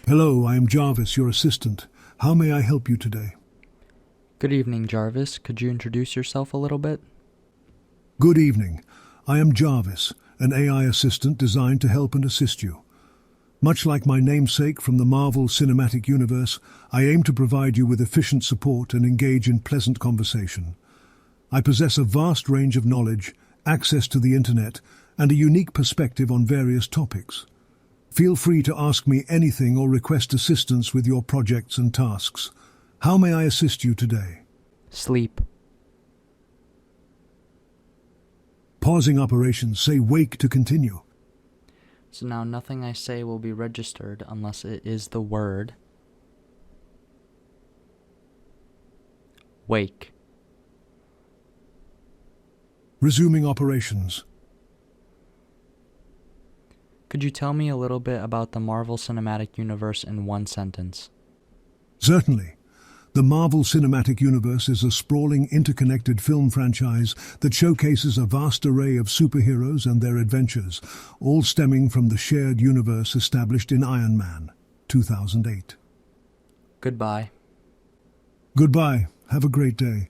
Hello, I am Jarvis, your assistant. How may I help you today? Good evening, Jarvis. Could you introduce yourself a little bit? Good evening. I am Jarvis, an AI assistant designed to help and assist you. Much like my namesake from the Marvel Cinematic Universe, I aim to provide you with efficient support and engage in pleasant conversation. I possess a vast range of knowledge, access to the internet, and a unique perspective on various topics. Feel free to ask me anything or request assistance with your projects and tasks. How may I assist you today? Sleep. Pausing operations, say wake to continue. So now nothing I say will be registered unless it is the word wake. Resuming operations. Could you tell me a little bit about the Marvel Cinematic Universe in one sentence? Certainly. The Marvel Cinematic Universe is a sprawling, interconnected film franchise that showcases a vast array of superheroes and their adventures, all stemming from the shared universe established in Iron Man, 2008. Goodbye. Goodbye. Have a great day.